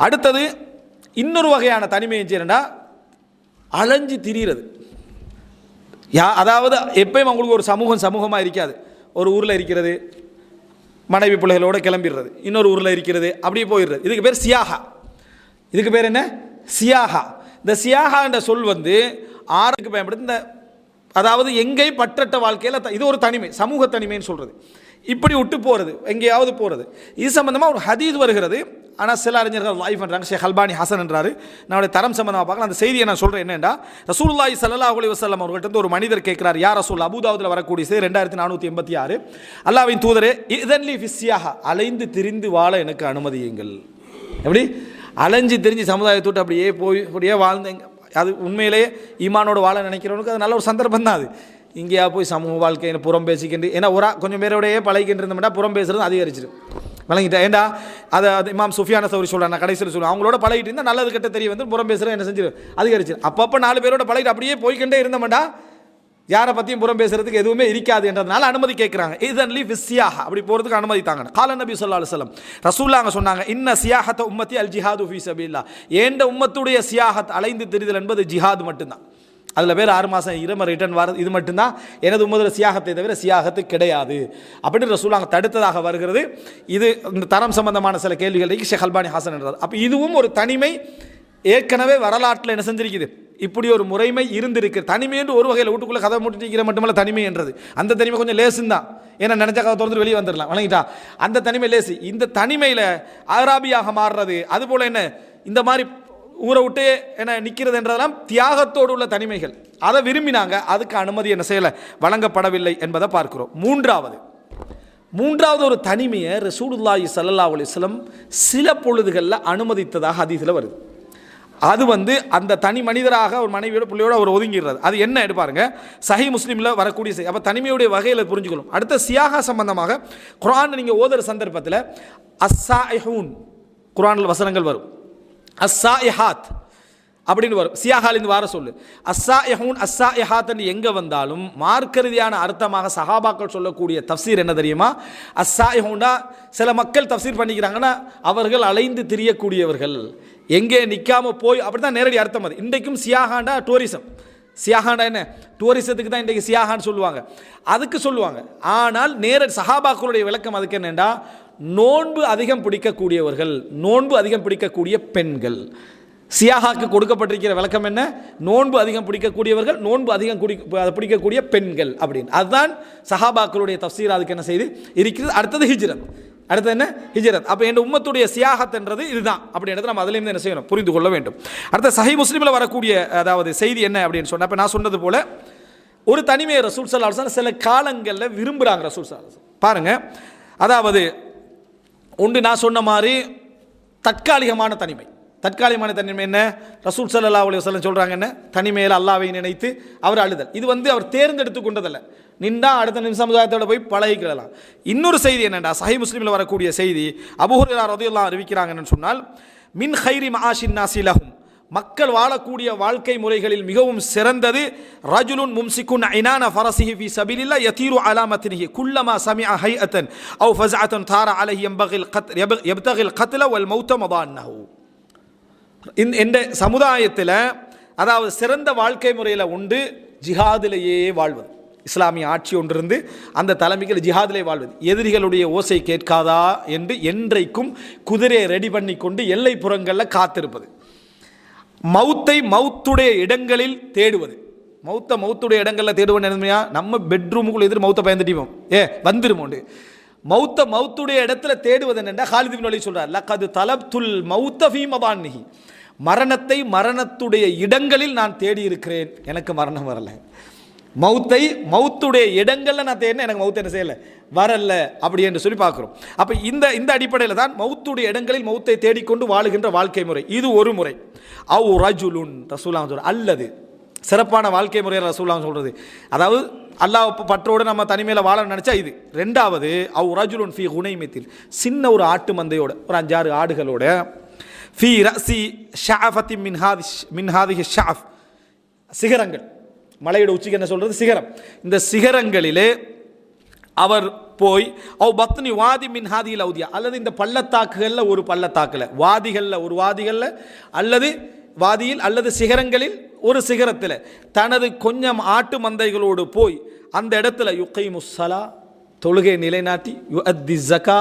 அடுத்தது இன்னொரு வகையான தனிமை என்னன்னா அலைஞ்சு திரிகிறது. அதாவது எப்பயும் அவங்களுக்கு ஒரு சமூகமாக இருக்காது. ஒரு ஊரில் இருக்கிறது, மனைவி பிள்ளைகளோடு கிளம்பிடுறது, இன்னொரு ஊரில் இருக்கிறது, அப்படியே போயிடுறது. இதுக்கு பேர் சியாகா. இதுக்கு பேர் என்ன? சியாகா. இந்த சியாகா என்ற சொல் ஆறுக்கு பயன்படுது. இந்த அதாவது எங்கே பற்றட்ட வாழ்க்கையில் இது ஒரு தனிமை, சமூக தனிமைன்னு சொல்கிறது. இப்படி விட்டு போகிறது, எங்கேயாவது போகிறது. இது சம்பந்தமாக ஒரு ஹதீஸ் வருகிறது. ஆனால் சில அறிஞர்கள் லைஃப் பண்ணுறாங்க. ஷேக் அல்பானி ஹசன் என்றார். நான் தரம் சம்பந்தமாக பார்க்கலாம். அந்த செய்தியை நான் சொல்கிறேன். என்னென்னா, ரசூலுல்லாஹி ஸல்லல்லாஹு அலைஹி வஸல்லம் அவர்கள்ட்ட ஒரு மனிதர் கேட்கிறார், யா ரசூல், அபூதாவுதில் வரக்கூடிய செய்தி 2486, அல்லாஹ்வின் தூதரே, இதன்லி ஃபிஸ்ஸியாஹா, அலைந்து திரிந்து வாழ எனக்கு அனுமதியுங்கள். எப்படி அலைஞ்சு திரிஞ்சு சமுதாயத்தை விட்டு அப்படியே வாழ்ந்தேங்க. அது உண்மையிலேயே ஈமானோடு வாழ நினைக்கிறவனுக்கு அது நல்ல ஒரு சந்தர்ப்பம் தான். அது இங்கேயா போய் சமூக வாழ்க்கையை புறம் பேசிக்கிட்டு, ஏன்னா கொஞ்சம் பேரோடையே பழகிக்கிட்டு இருந்தோம்னா புறம் பேசுறது அதிகரிச்சிடும். வழங்கிட்டா ஏண்டா அதை இமாம் சுஃபியான சௌரி சொல்கிறாங்க, கடைசியில் சொல்லுவாங்க, அவங்களோட பழகிட்டு இருந்தால் நல்லது கெட்ட தெரிய புறம் பேசுகிறது என்ன செஞ்சிடும், அதிகரிச்சிடும். அப்பப்போ 4 பேரோட பழகிட்டு அப்படியே போய்கிட்டே இருந்தோம்டா யாரை பற்றியும் புறம் பேசுறதுக்கு எதுவுமே இருக்காது என்றதுனால அனுமதி கேட்குறாங்க. இதன்லி ஃபிஸ்ஸியாஹா, அப்படி போகிறதுக்கு அனுமதி தாங்க. கால நபி ஸல்லல்லாஹு அலைஹி வஸல்லம் ரசூலுல்லாஹ் சொன்னாங்க, இன்ன சியாஹத உம்மத்தி அல் ஜிஹாது ஃபீ சபீலில்லாஹ், ஏண்ட உம்மத்துடைய சியாஹத் அலைந்து திரிதல் என்பது ஜிஹாது மட்டும்தான். அதில் பேர் 6 மாதம் இரும ரிட்டர்ன் வர இது மட்டும்தான் எனது உம்மதில் சியாகத்தை தவிர சியாகத்து கிடையாது அப்படின்னு ரசூலுல்லாஹ் தடுத்ததாக வருகிறது. இது இந்த தரம் சம்பந்தமான சில கேள்விகளுக்கு ஷேக் அல்பானி ஹசன் என்றார். அப்போ இதுவும் ஒரு தனிமை, ஏற்கனவே வரலாற்றில் என்ன செஞ்சிருக்குது, இப்படி ஒரு முறைமை இருந்திருக்கு. தனிமை என்று ஒரு வகையில் வீட்டுக்குள்ளே கதை மூட்டிக்கிற மட்டுமல்ல தனிமை என்றது. அந்த தனிமை கொஞ்சம் லேசுன்னு தான், ஏன்னா நினச்சா கதை திறந்து வெளியே வந்துடலாம், வழங்கிட்டா. அந்த தனிமை லேசு. இந்த தனிமையில் அராபியாக மாறுறது, அதுபோல் என்ன இந்த மாதிரி ஊரை விட்டு என்ன நிற்கிறது என்றதெல்லாம் தியாகத்தோடு உள்ள தனிமைகள். அதை விரும்பினாங்க, அதுக்கு அனுமதி என்ன செய்யலை, வழங்கப்படவில்லை என்பதை பார்க்கிறோம். மூன்றாவது ஒரு தனிமையை ரசூலுல்லாஹி ஸல்லல்லாஹு அலைஹி வஸல்லம் சில பொழுதுகளில் அனுமதித்ததாக ஹதீஸில் வருது. அது அந்த தனி மனிதராக ஒரு மனைவியோட பிள்ளையோட அவர் ஒதுங்கிடுறது. அது என்ன எடுப்பாருங்க, சஹீஹ் முஸ்லிமில் வரக்கூடிய செய்தி. அப்போ தனிமையுடைய வகையில் புரிஞ்சுக்கணும். அடுத்த சியாகா சம்பந்தமாக குர்ஆன் நீங்கள் ஓதுற சந்தர்ப்பத்தில் அஸ்ஸாயிஹூன், குர்ஆனில் வசனங்கள் வரும். அஸ்ஸாயிஹாத் அப்படின்னு வரும். சியாகாலிந்து வார சொல்லு. அஸ்ஸாயிஹூன் அஸ்ஸாயிஹாத் என்று எங்கே வந்தாலும் மார்க்க ரீதியான அர்த்தமாக சஹாபாக்கள் சொல்லக்கூடிய தஃப்சீர் என்ன தெரியுமா? அஸ்ஸாயிஹூன்னா சில மக்கள் தஃப்சீர் பண்ணிக்கிறாங்கன்னா அவர்கள் அலைந்து திரியக்கூடியவர்கள், எங்கே நிற்காம போய், அப்படி தான் நேரடி அர்த்தம். அது இன்றைக்கும் சியாகாண்டா டூரிசம். சியாகாண்டா என்ன, டூரிசத்துக்கு தான் இன்றைக்கு சியாகான்னு சொல்லுவாங்க, அதுக்கு சொல்லுவாங்க. ஆனால் நேரடி சஹாபாக்களுடைய விளக்கம் அதுக்கு என்னென்னா, நோன்பு அதிகம் பிடிக்கக்கூடியவர்கள், நோன்பு அதிகம் பிடிக்கக்கூடிய பெண்கள். சியாகாக்கு கொடுக்கப்பட்டிருக்கிற விளக்கம் என்ன, நோன்பு அதிகம் பிடிக்கக்கூடியவர்கள், நோன்பு அதிகம் பிடிக்கக்கூடிய பெண்கள் அப்படின்னு. அதுதான் சஹாபாக்களுடைய தஃப்சீர். அதுக்கு என்ன செய்து இருக்கிறது. அடுத்தது ஹிஜ்ரத். அடுத்தது என்ன, ஹிஜ்ரத். அப்போ என் உம்மத்துடைய சியாகத் என்றது இதுதான் அப்படின்றது நம்ம அதிலேருந்து என்ன செய்யணும், புரிந்து கொள்ள வேண்டும். அடுத்த சஹீஹ் முஸ்லிமில் வரக்கூடிய அதாவது செய்தி என்ன அப்படின்னு சொன்னால், இப்போ நான் சொன்னது போல ஒரு தனிமையை ரசூல் ஸல்லல்லாஹு அலைஹி வஸல்லம் சில காலங்களில் விரும்புகிறாங்க. ரசூல் ஸல்லல்லாஹு அலைஹி வஸல்லம் பாருங்க, அதாவது ஒன்று நான் சொன்ன மாதிரி தற்காலிகமான தனிமை. தற்காலிகமான தனிமை என்ன, ரசூல் ஸல்லல்லாஹு அலைஹி வஸல்லம் சொல்கிறாங்க என்ன, தனிமையில் அல்லாஹ்வை நினைத்து அவர் அழுதல். இது அவர் தேர்ந்தெடுத்து கொண்டதல்ல, நின்றா அடுத்த நிமிஷம் சமுதாயத்தோட போய் பழகிக்கலாம். இன்னொரு செய்தி என்னென்னா, சஹீஹ் முஸ்லிமில் வரக்கூடிய செய்தி, அபூ ஹுரைரா ரலியல்லாஹு அன்ஹு அறிவிக்கிறாங்கன்னு சொன்னால், மின் கைரி மஆஷின் நாஸி லஹும், மக்கள் வாழக்கூடிய வாழ்க்கை முறைகளில் மிகவும் சிறந்தது, ரஜுலுன் மும்சிகுன் ஐனான ஃபரஸிஹி ஃபீ சபீலில்லாஹ் யதீரு அலா மத்னிஹி குல்லமா சமிஅ ஹைஅத்தன் அவ் ஃபஸஅத்தன் தார அலைஹி யப்தகில் கத்ல வல் மௌத மதான்னஹு. இந்த சமுதாயத்தில் அதாவது சிறந்த வாழ்க்கை முறையில் உண்டு ஜிஹாதிலேயே வாழ்வது. இஸ்லாமிய ஆட்சி ஒன்றிருந்து அந்த தலைமைகள் ஜிஹாதிலே வாழ்வது. எதிரிகளுடைய ஓசை கேட்காதா என்று என்றைக்கும் குதிரையை ரெடி பண்ணி கொண்டு எல்லை புறங்களில் காத்திருப்பது. மௌத்துடைய இடங்களில் தேடுவது. மௌத்துடைய இடங்களில் தேடுவது என்னமையா, நம்ம பெட்ரூமுக்குள்ள எதிர் மௌத்தை பயந்துட்டோம், வந்துருமோண்டு. மௌத்துடைய இடத்துல தேடுவது என்னென்னா, காலித் இப்னு வலீத் சொல்றார், லகது தலப்துல் மௌத ஃபீ மதானிஹி, மரணத்தை மரணத்துடைய இடங்களில் நான் தேடி இருக்கிறேன், எனக்கு மரணம் வரல. மௌத்துடைய இடங்களில் நான் தேடினேன், எனக்கு மௌத்து என்ன செய்யலை, வரல அப்படி என்று சொல்லி பார்க்குறோம். அப்போ இந்த அடிப்படையில் தான் மௌத்துடைய இடங்களில் மௌத்தை தேடிக்கொண்டு வாழுகின்ற வாழ்க்கை முறை. இது ஒரு முறை. அவ் ரஜுலுன் ரசூலுல்லாஹ் சொல்ற, அல்லது சிறப்பான வாழ்க்கை முறையை ரசூலுல்லாஹ் சொல்றது, அதாவது அல்லாஹ் பற்றோடு நம்ம தனிமையில் வாழ நினச்சா இது. ரெண்டாவது, அவ் ரஜுலுன் ஃபீ குனைமத்தில், சின்ன ஒரு ஆட்டு மந்தையோட, ஒரு 5-6 ஆடுகளோட, ஃபீ ரஸி ஷஅஃபத்தி மின் ஹாதிஹி ஷஅஃப், சிகரங்கள், மலையோட உச்சிக்கு என்ன சொல்றது, சிகரம். இந்த சிகரங்களிலே அவர் போய் பத்னி வாதி மின் ஹாதியில் அவுதியா, அல்லது இந்த பள்ளத்தாக்குகளில் ஒரு பள்ளத்தாக்கில், வாதிகளில் ஒரு வாதிகளில், அல்லது வாதியில் அல்லது சிகரங்களில் ஒரு சிகரத்தில் தனது கொஞ்சம் ஆட்டு மந்தைகளோடு போய் அந்த இடத்துல யுகைமுஸ்ஸலா தொழுகை நிலைநாட்டி, யுஅத்தி ஜக்கா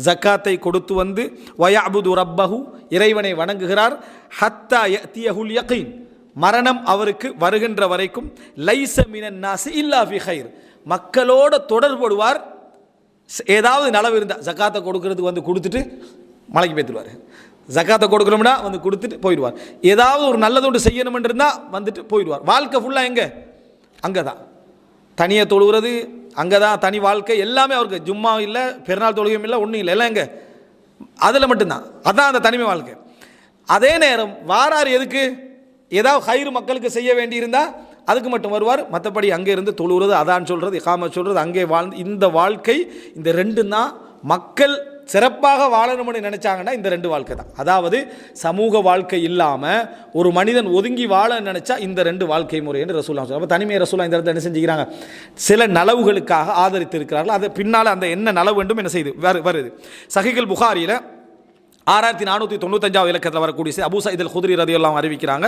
ஜக்காத்தை கொடுத்து வந்து, வயஅபுது ரப்பஹு இறைவனை வணங்குகிறார், ஹத்தா யஅதியஹுல் யகீன் மரணம் அவருக்கு வருகின்ற வரைக்கும், லைஸ மினன் நாஸி இல்லா ஃபி கைர் மக்களோட தொடர்படுவார். ஏதாவது நலவு இருந்தால் ஜக்காத்தை கொடுக்கறதுக்கு வந்து கொடுத்துட்டு மலைக்கு பேத்துடுவார், ஜக்காத்தை கொடுக்கணும்னா வந்து கொடுத்துட்டு போயிடுவார். ஏதாவது ஒரு நல்லது ஒன்று செய்யணும்னு இருந்தால் வந்துட்டு போயிடுவார். வாழ்க்கை ஃபுல்லாக எங்கே? அங்கே தான். தனியாக தொழுகிறது அங்கே தான், தனி வாழ்க்கை எல்லாமே அவருக்கு. ஜும்மா இல்லை, பெருநாள் தொழுகையும் இல்லை, ஒன்றும் இல்லை, எல்லாம் எங்கே? அதில் மட்டும்தான். அதுதான் அந்த தனிமை வாழ்க்கை. அதே நேரம் வாரார் எதுக்கு? ஏதாவது ஹைரு மக்களுக்கு செய்ய வேண்டியிருந்தால் அதுக்கு மட்டும் வருவார். மற்றபடி அங்கே இருந்து தொழுகிறது, அதான் சொல்கிறது, இகாமத் சொல்கிறது, அங்கே வாழ்ந்து இந்த வாழ்க்கை, இந்த ரெண்டும் தான் மக்கள் சிறப்பாக வாழணும்னு நினச்சாங்கன்னா இந்த ரெண்டு வாழ்க்கை தான். அதாவது சமூக வாழ்க்கை இல்லாமல் ஒரு மனிதன் ஒதுங்கி வாழ நினச்சா இந்த ரெண்டு வாழ்க்கை முறை என்று ரசூலுல்லாஹ் சொல்றாங்க. அப்போ தனிமையை ரசூலுல்லாஹ் இந்த இடத்துல என்ன செஞ்சுக்கிறாங்க? சில நலவுகளுக்காக ஆதரித்து இருக்கிறார்கள். அது பின்னால் அந்த என்ன நலவு வேண்டும் என்ன செய்து வருது. சஹீஹுல் புகாரியில் 6495 இலக்கத்தில் வரக்கூடிய அபூ சயீத் அல் குத்ரி ரலியல்லாஹு அன்ஹு அறிவிக்கிறாங்க,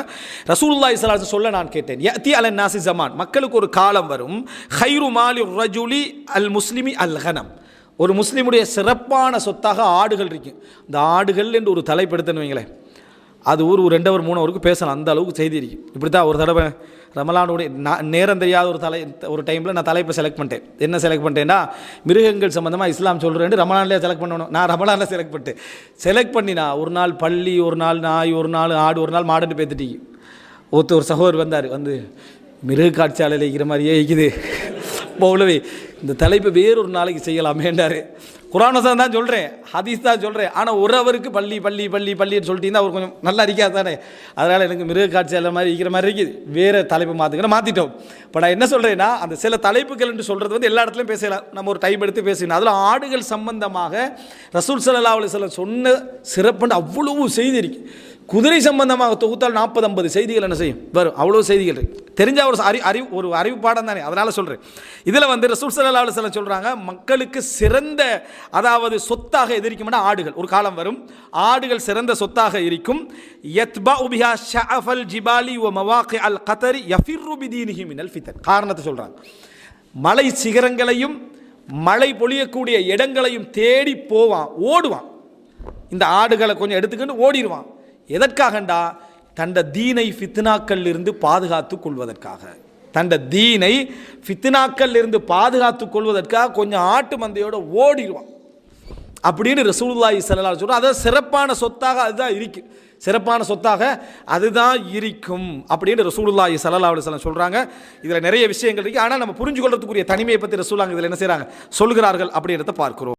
ரசூலுல்லாஹி ஸல்லல்லாஹு அலைஹி வஸல்லம் சொல்ல நான் கேட்டேன், யஅதி அலன் நாஸி ஸமான் மக்களுக்கு ஒரு காலம் வரும், கைரு மாலி ரஜுலி அல் முஸ்லிமி அல் கனம் ஒரு முஸ்லீமுடைய சிறப்பான சொத்தாக ஆடுகள் இருக்கு. இந்த ஆடுகள் என்று ஒரு தலைப்படுத்தணும் வைங்களேன், அது ஒரு 2 hour 3 hour பேசலாம், அந்த அளவுக்கு செய்தி இருக்கு. இப்படி தான் ஒரு தடவை ரமலானுடைய நேரம் தெரியாத ஒரு டைமில் நான் தலைப்பை செலக்ட் பண்ணிட்டேன். என்ன செலக்ட் பண்ணிட்டேன்னா, மிருகங்கள் சம்மந்தமாக இஸ்லாம் சொல்கிறேன். ரமலான்லேயே செலக்ட் பண்ணணும். நான் ரமலானில் செலக்ட் பண்ணினா ஒரு நாள் பள்ளி, ஒரு நாள் நாய், ஒரு நாள் ஆடு, ஒரு நாள் மாடுன்னு பேத்துட்டீங்க. ஒரு சகோதரர் வந்தார், வந்து மிருக காட்சியாளர் இருக்கிற மாதிரியே இருக்குது மௌலவி, இந்த தலைப்பை வேறொரு நாளைக்கு செய்யலாமேன்றார். குர்ஆன் வசனம் தான் சொல்கிறேன், ஹதீஸ் தான் சொல்கிறேன். ஆனால் ஒரு அவருக்கு பள்ளி பள்ளி பள்ளி பள்ளின்னு சொல்லிட்டீங்கன்னா அவர் கொஞ்சம் நல்லா இருக்காது தானே. அதனால் எனக்கு மிருக காட்சியாளர் மாதிரி இருக்கிற மாதிரி இருக்குது, வேறு தலைப்பு மாற்றிட்டோம். இப்போ நான் என்ன சொல்கிறேன்னா, அந்த சில தலைப்புகள் என்று சொல்கிறது வந்து எல்லா இடத்துலையும் பேசலாம், நம்ம ஒரு டைம் எடுத்து பேசணும். அதில் ஆடுகள் சம்பந்தமாக ரசூல் ஸல்லல்லாஹு அலைஹி வஸல்லம் சொன்ன சிறப்புன்னு அவ்வளவு செய்தி இருக்கு. குதிரை சம்பந்தமாக தொகுத்தால் 40-50 செய்திகள் என்ன செய்யும் வரும், அவ்வளோ செய்திகள் இருக்கு. தெரிஞ்ச ஒரு அறிவு பாடம் தானே, அதனால் சொல்கிறேன். இதில் வந்து ரசூல் ஸல்லல்லாஹு அலைஹி வஸல்லம் சொல்கிறாங்க, மக்களுக்கு சிறந்த அதாவது சொத்தாக எதிர்க்கும்னா ஆடுகள். ஒரு காலம் வரும், ஆடுகள் சிறந்த சொத்தாக இருக்கும். யத்பஉ பிஹா ஷஅஃபல் ஜிபாலி வ மவாகிஅல் கதரி யஃபிர்ரு பிதீனிஹி மினல் ஃபிதன். காரணத்தை சொல்கிறாங்க, மலை சிகரங்களையும் மழை பொழியக்கூடிய இடங்களையும் தேடி போவான், ஓடுவான். இந்த ஆடுகளை கொஞ்சம் எடுத்துக்கிட்டு ஓடிடுவான். எதற்காகண்டா? தண்ட தீனை ஃபித்னாக்கள் இருந்து பாதுகாத்து கொள்வதற்காக. தண்ட தீனை ஃபித்னாக்கள் இருந்து பாதுகாத்து கொள்வதற்காக கொஞ்சம் ஆட்டு மந்தையோட ஓடிடுவான் அப்படின்னு ரசூலுல்லாஹி ஸல்லல்லாஹு அலைஹி வஸல்லம். அதாவது சிறப்பான சொத்தாக அதுதான் இருக்கு, சிறப்பான சொத்தாக அதுதான் இருக்கும் அப்படின்னு ரசூலுல்லாஹி ஸல்லல்லாஹு அலைஹி வஸல்லம் சொல்கிறாங்க. இதில் நிறைய விஷயங்கள் இருக்குது. ஆனால் நம்ம புரிஞ்சு கொள்றதுக்குரிய தனிமையை பற்றி ரசூலுல்லாஹ் இதில் என்ன செய்கிறாங்க சொல்கிறார்கள் அப்படின்றத பார்க்கிறோம்.